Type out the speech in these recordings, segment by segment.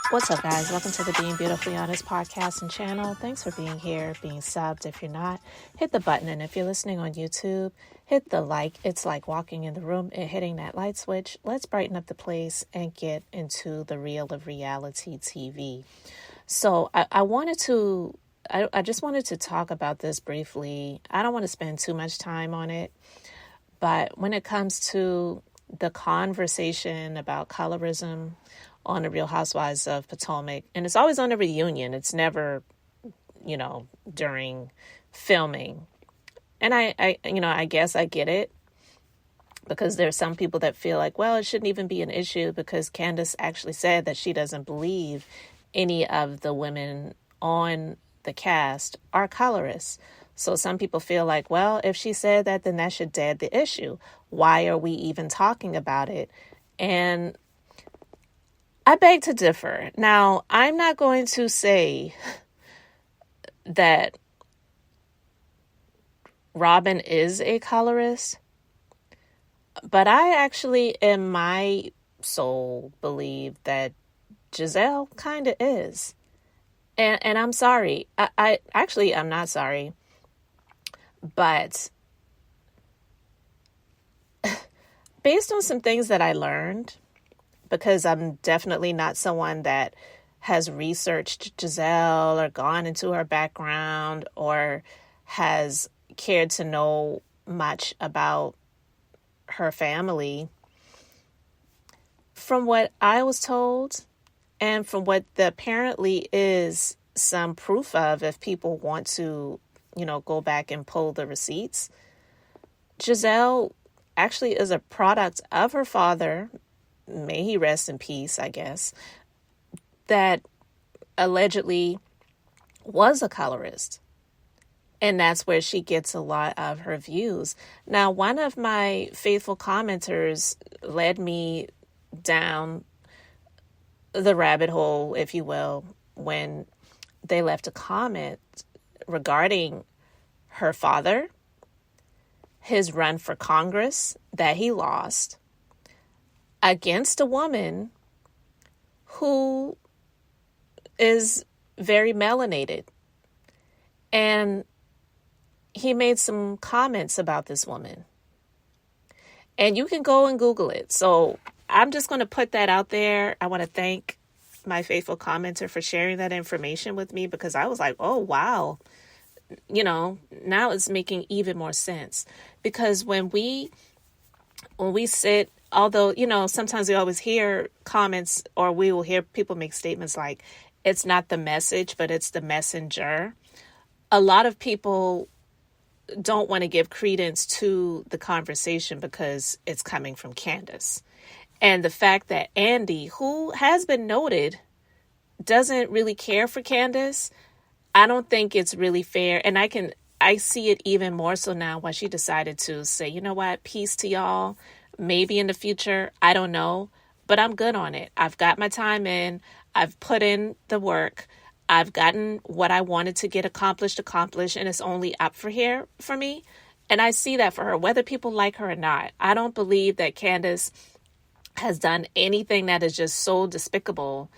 What's up, guys? Welcome to the Being Beautifully Honest podcast and channel. Thanks for being here, being subbed. If you're not, hit the button. And if you're listening on YouTube, hit the like. It's like walking in the room and hitting that light switch. Let's brighten up the place and get into the real of reality TV. So I just wanted to talk about this briefly. I don't want to spend too much time on it, but when it comes to the conversation about colorism on the Real Housewives of Potomac, and it's always on a reunion. It's never, during filming. And I guess I get it, because there's some people that feel like, well, it shouldn't even be an issue because Candace actually said that she doesn't believe any of the women on the cast are colorists. So some people feel like, well, if she said that, then that should dead the issue. Why are we even talking about it? And I beg to differ. Now, I'm not going to say that Robyn is a colorist, but I actually, in my soul, believe that Gizelle kind of is. And I'm sorry. I'm not sorry. But based on some things that I learned, because I'm definitely not someone that has researched Gizelle or gone into her background or has cared to know much about her family. From what I was told, and from what there apparently is some proof of, if people want to, go back and pull the receipts, Gizelle actually is a product of her father, may he rest in peace, I guess, that allegedly was a colorist. And that's where she gets a lot of her views. Now, one of my faithful commenters led me down the rabbit hole, if you will, when they left a comment regarding her father, his run for Congress that he lost, against a woman who is very melanated. And he made some comments about this woman. And you can go and Google it. So I'm just going to put that out there. I want to thank my faithful commenter for sharing that information with me, because I was like, oh, wow. Now it's making even more sense. Because when we sit, although, sometimes we always hear comments, or we will hear people make statements like, it's not the message, but it's the messenger. A lot of people don't want to give credence to the conversation because it's coming from Candace. And the fact that Andy, who has been noted, doesn't really care for Candace, I don't think it's really fair. And I see it even more so now when she decided to say, you know what, peace to y'all. Maybe in the future, I don't know, but I'm good on it. I've got my time in. I've put in the work. I've gotten what I wanted to get accomplished, and it's only up for me. And I see that for her, whether people like her or not. I don't believe that Candace has done anything that is just so despicable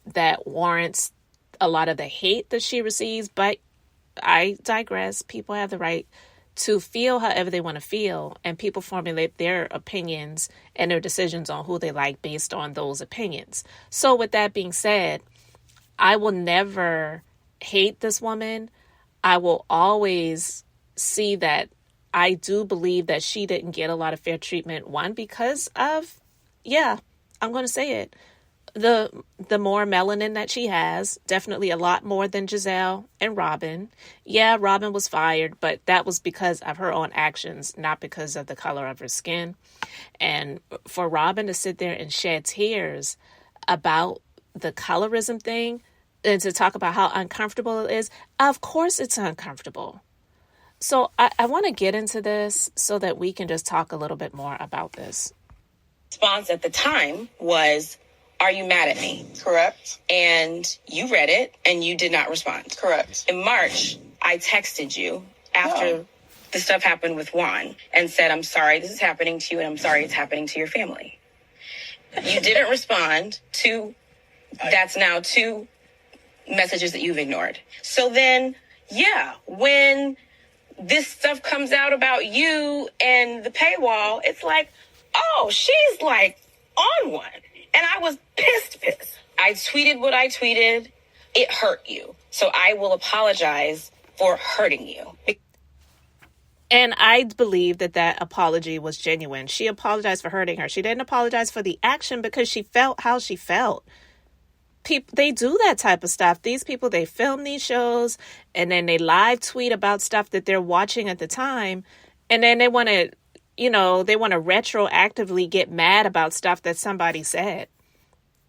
that warrants a lot of the hate that she receives. But I digress. People have the right to feel however they want to feel, and people formulate their opinions and their decisions on who they like based on those opinions. So with that being said, I will never hate this woman. I will always see that I do believe that she didn't get a lot of fair treatment. One, because of, I'm going to say it, the more melanin that she has, definitely a lot more than Gizelle and Robyn. Yeah, Robyn was fired, but that was because of her own actions, not because of the color of her skin. And for Robyn to sit there and shed tears about the colorism thing and to talk about how uncomfortable it is, of course it's uncomfortable. So I want to get into this so that we can just talk a little bit more about this. Response at the time was, "Are you mad at me?" Correct. And you read it and you did not respond. Correct. In March, I texted you after the stuff happened with Juan and said, "I'm sorry this is happening to you, and I'm sorry it's happening to your family." You didn't respond to That's now 2 messages that you've ignored. So then, yeah, when this stuff comes out about you and the paywall, it's like, oh, she's like on one. And I was pissed. I tweeted what I tweeted. It hurt you. So I will apologize for hurting you. And I believe that apology was genuine. She apologized for hurting her. She didn't apologize for the action because she felt how she felt. People, they do that type of stuff. These people, they film these shows and then they live tweet about stuff that they're watching at the time. And then they want to, they want to retroactively get mad about stuff that somebody said.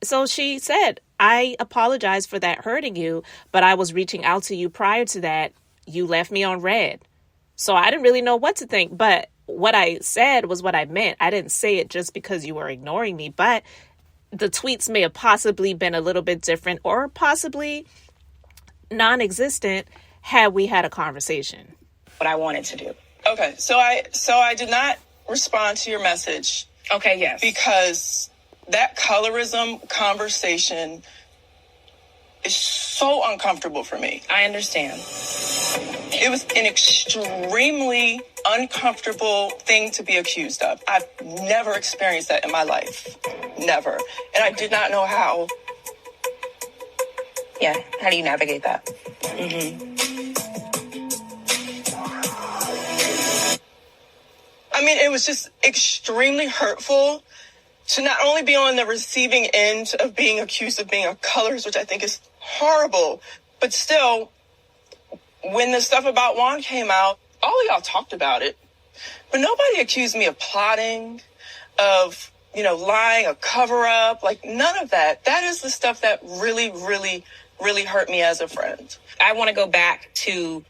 So she said, I apologize for that hurting you, but I was reaching out to you prior to that. You left me on red. So I didn't really know what to think, but what I said was what I meant. I didn't say it just because you were ignoring me, but the tweets may have possibly been a little bit different or possibly non-existent had we had a conversation. What I wanted to do. Okay, so I did not respond to your message. Okay, yes. Because that colorism conversation is so uncomfortable for me. I understand. It was an extremely uncomfortable thing to be accused of. I've never experienced that in my life. Never. And I did not know how. Yeah, how do you navigate that? I mean, it was just extremely hurtful to not only be on the receiving end of being accused of being a colorist, which I think is horrible, but still, when the stuff about Juan came out, all of y'all talked about it, but nobody accused me of plotting, of, lying, a cover up, like none of that. That is the stuff that really, really, really hurt me as a friend. I want to go back to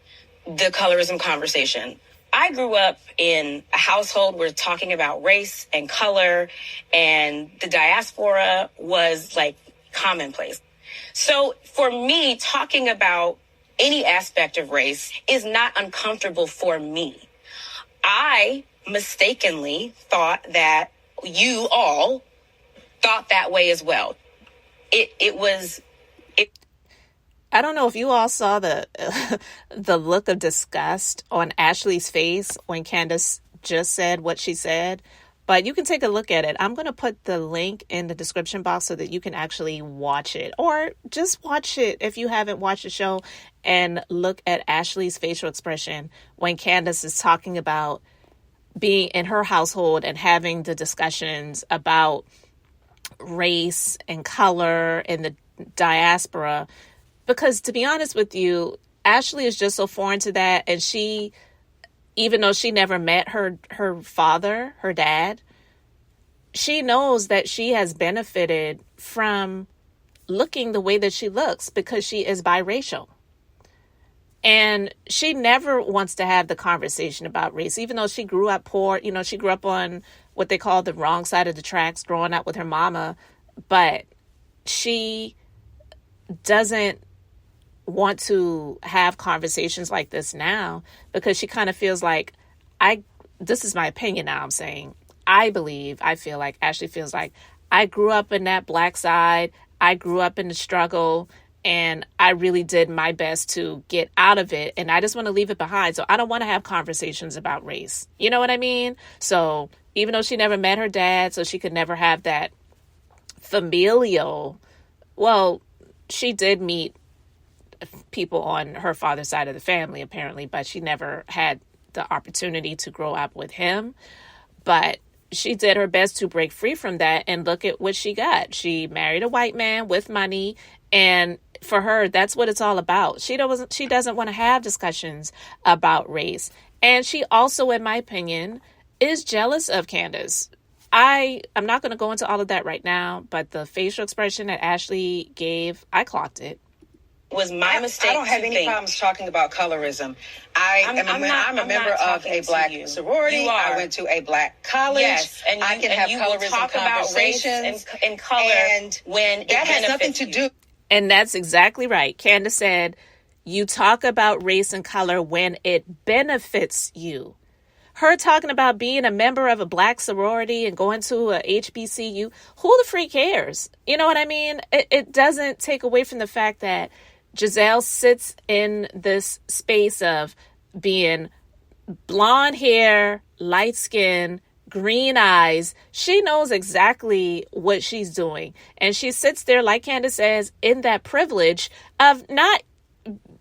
the colorism conversation. I grew up in a household where talking about race and color and the diaspora was like commonplace. So for me, talking about any aspect of race is not uncomfortable for me. I mistakenly thought that you all thought that way as well. I don't know if you all saw the the look of disgust on Ashley's face when Candace just said what she said, but you can take a look at it. I'm going to put the link in the description box so that you can actually watch it, or just watch it if you haven't watched the show and look at Ashley's facial expression when Candace is talking about being in her household and having the discussions about race and color and the diaspora. Because to be honest with you, Ashley is just so foreign to that. And she, even though she never met her father, her dad, she knows that she has benefited from looking the way that she looks because she is biracial. And she never wants to have the conversation about race, even though she grew up poor. She grew up on what they call the wrong side of the tracks, growing up with her mama. But she doesn't want to have conversations like this now because she kind of feels like this is my opinion now, I'm saying, I feel like Ashley feels like I grew up in that black side. I grew up in the struggle and I really did my best to get out of it. And I just want to leave it behind. So I don't want to have conversations about race. You know what I mean? So even though she never met her dad, so she could never have that familial, well, she did meet people on her father's side of the family, apparently, but she never had the opportunity to grow up with him. But she did her best to break free from that, and look at what she got. She married a white man with money, and for her, that's what it's all about. She doesn't want to have discussions about race. And she also, in my opinion, is jealous of Candace. I'm not going to go into all of that right now, but the facial expression that Ashley gave, I clocked it. Was my mistake. I don't have any problems talking about colorism. I'm a member of a black sorority. I went to a black college. Yes, and I can have colorism conversations and color, and when that has nothing to do. And that's exactly right. Candace said, you talk about race and color when it benefits you. Her talking about being a member of a black sorority and going to a HBCU. Who the freak cares? You know what I mean? It doesn't take away from the fact that Gizelle sits in this space of being blonde hair, light skin, green eyes. She knows exactly what she's doing. And she sits there, like Candace says, in that privilege of not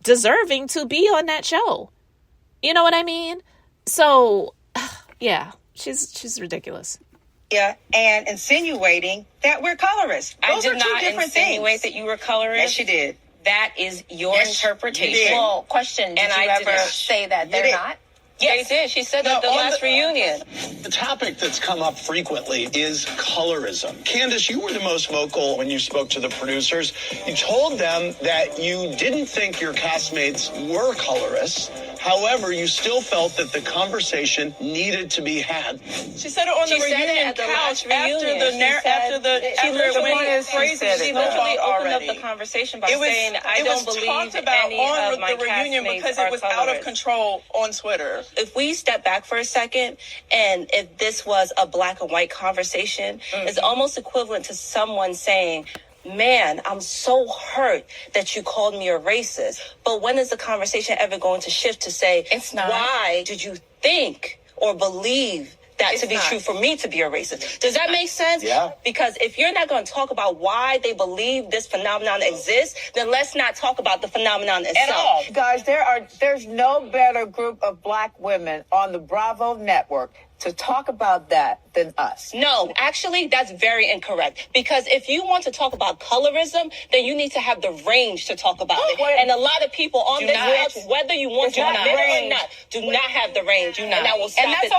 deserving to be on that show. You know what I mean? So, yeah, she's ridiculous. Yeah, and insinuating that we're colorists. I did not insinuate that you were colorist. Yes, you did. That is your interpretation. Well, question, did you ever say that they're not? Yes, they did. She said that at the last reunion. The topic that's come up frequently is colorism. Candace, you were the most vocal when you spoke to the producers. You told them that you didn't think your castmates were colorists. However, you still felt that the conversation needed to be had. She said it on the reunion couch after the phrases. She literally opened up the conversation by saying, I don't believe any of my castmates because it was out of control on Twitter. If we step back for a second, and if this was a black and white conversation, it's almost equivalent to someone saying, man, I'm so hurt that you called me a racist. But when is the conversation ever going to shift to say, it's not. Why did you think or believe that to be true for me to be a racist? Does that make sense? Yeah. Because if you're not going to talk about why they believe this phenomenon exists, then let's not talk about the phenomenon itself. At all. Guys, there's no better group of black women on the Bravo network to talk about that than us. No, actually, that's very incorrect. Because if you want to talk about colorism, then you need to have the range to talk about it. And a lot of people on this couch, whether you want to admit it or not, do not have the range. And I will stop it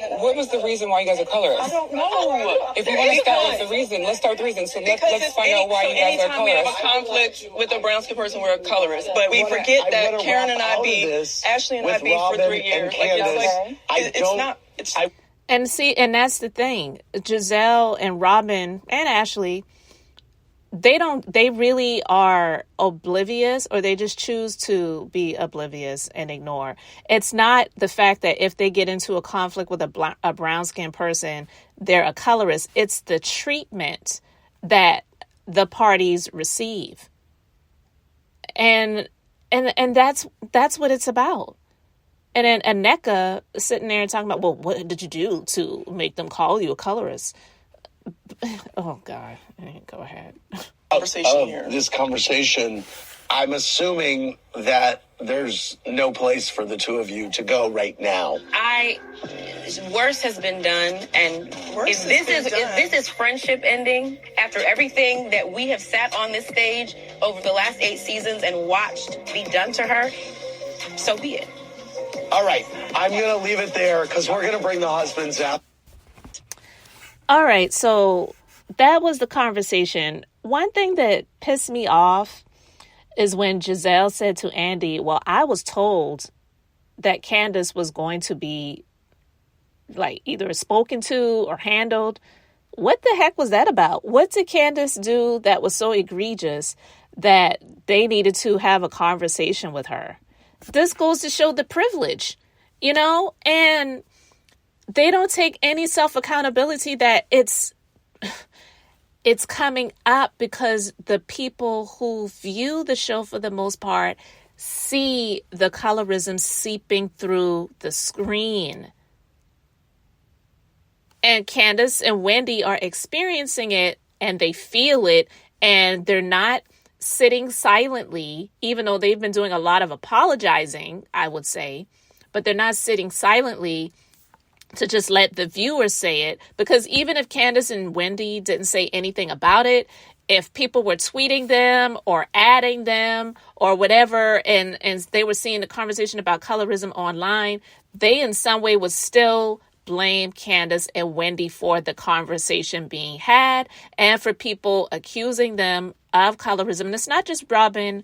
there. What was the reason why you guys are colorists? I don't know. If you want to start with the reason, let's start with the reason. So let's find out why you guys are anytime we have a colorists. conflict with a brown skin person, we're a colorist. But we forget that Karen and I Ashley and I beat for 3 years. And see, and that's the thing. Gizelle and Robyn and Ashley, they really are oblivious, or they just choose to be oblivious and ignore. It's not the fact that if they get into a conflict with a brown skinned person, they're a colorist. It's the treatment that the parties receive. And that's what it's about. And then Aneka sitting there and talking about, well, what did you do to make them call you a colorist? Oh, God. Go ahead. This conversation, I'm assuming that there's no place for the two of you to go right now. Worse has been done. And if this is friendship ending after everything that we have sat on this stage over the last 8 seasons and watched be done to her, so be it. All right, I'm going to leave it there because we're going to bring the husbands out. All right, so that was the conversation. One thing that pissed me off is when Gizelle said to Andy, well, I was told that Candace was going to be like either spoken to or handled. What the heck was that about? What did Candace do that was so egregious that they needed to have a conversation with her? This goes to show the privilege, and they don't take any self-accountability that it's coming up because the people who view the show for the most part see the colorism seeping through the screen. And Candace and Wendy are experiencing it and they feel it, and they're not sitting silently, even though they've been doing a lot of apologizing, I would say, but they're not sitting silently to just let the viewers say it. Because even if Candace and Wendy didn't say anything about it, if people were tweeting them or adding them or whatever, and they were seeing the conversation about colorism online, they in some way would still blame Candace and Wendy for the conversation being had and for people accusing them of colorism. And it's not just Robyn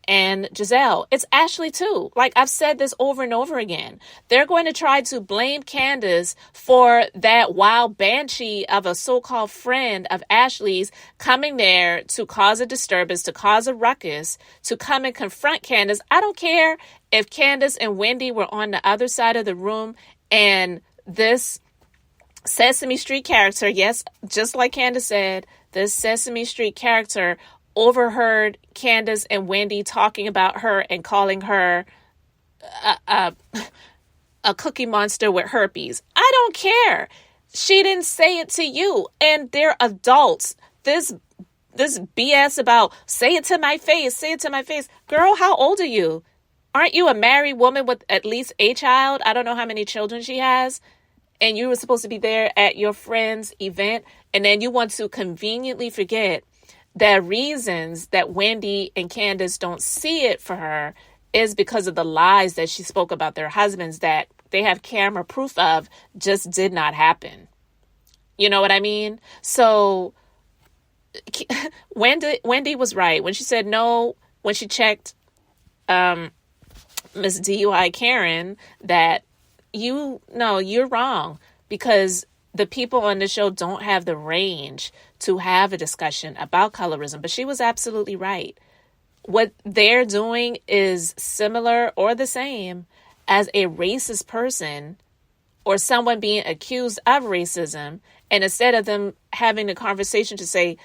and Gizelle. It's Ashley too. Like I've said this over and over again. They're going to try to blame Candace for that wild banshee of a so-called friend of Ashley's coming there to cause a disturbance, to cause a ruckus, to come and confront Candace. I don't care if Candace and Wendy were on the other side of the room And this Sesame Street character, yes, just like Candace said, this Sesame Street character overheard Candace and Wendy talking about her and calling her a cookie monster with herpes. I don't care. She didn't say it to you, and they're adults. This BS about say it to my face, say it to my face. Girl, how old are you? Aren't you a married woman with at least a child? I don't know how many children she has. And you were supposed to be there at your friend's event. And then you want to conveniently forget that reasons that Wendy and Candace don't see it for her is because of the lies that she spoke about their husbands that they have camera proof of just did not happen. You know what I mean? So Wendy was right when she said no, when she checked Miss DUI Karen, that you're wrong, because the people on the show don't have the range to have a discussion about colorism. But she was absolutely right. What they're doing is similar or the same as a racist person or someone being accused of racism. And instead of them having the conversation to say,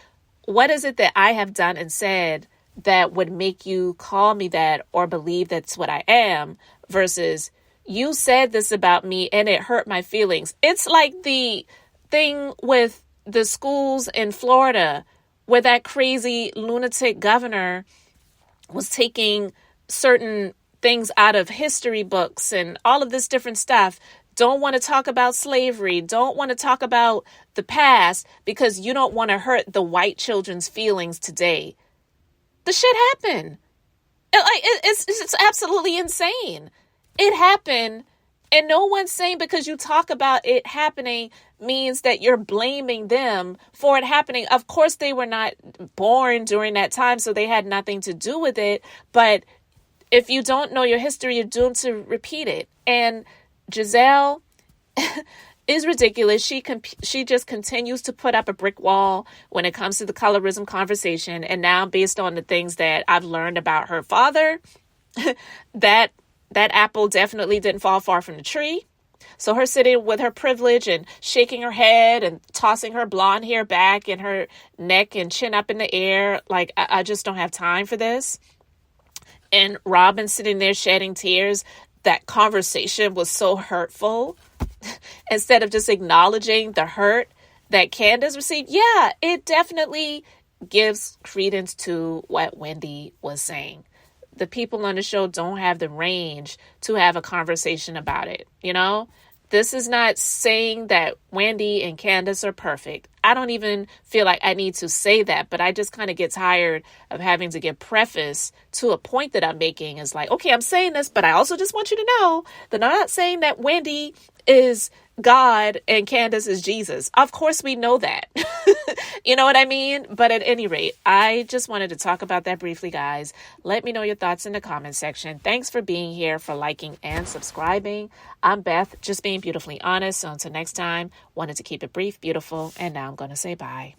what is it that I have done and said that would make you call me that or believe that's what I am, versus you said this about me and it hurt my feelings. It's like the thing with the schools in Florida where that crazy lunatic governor was taking certain things out of history books and all of this different stuff. Don't want to talk about slavery. Don't want to talk about the past because you don't want to hurt the white children's feelings today. The shit happened. It's absolutely insane. It happened, and no one's saying because you talk about it happening means that you're blaming them for it happening. Of course, they were not born during that time, so they had nothing to do with it. But if you don't know your history, you're doomed to repeat it. And Gizelle is ridiculous. She just continues to put up a brick wall when it comes to the colorism conversation. And now, based on the things that I've learned about her father, that apple definitely didn't fall far from the tree. So her sitting with her privilege and shaking her head and tossing her blonde hair back and her neck and chin up in the air, like, I just don't have time for this. And Robyn sitting there shedding tears. That conversation was so hurtful. Instead of just acknowledging the hurt that Candace received, yeah, it definitely gives credence to what Wendy was saying. The people on the show don't have the range to have a conversation about it. You know, this is not saying that Wendy and Candace are perfect. I don't even feel like I need to say that, but I just kind of get tired of having to give preface to a point that I'm making. Is like, okay, I'm saying this, but I also just want you to know that I'm not saying that Wendy is God and Candace is Jesus. Of course, we know that. You know what I mean? But at any rate, I just wanted to talk about that briefly, guys. Let me know your thoughts in the comment section. Thanks for being here, for liking and subscribing. I'm Beth, just being beautifully honest. So until next time, wanted to keep it brief, beautiful, and now I'm going to say bye.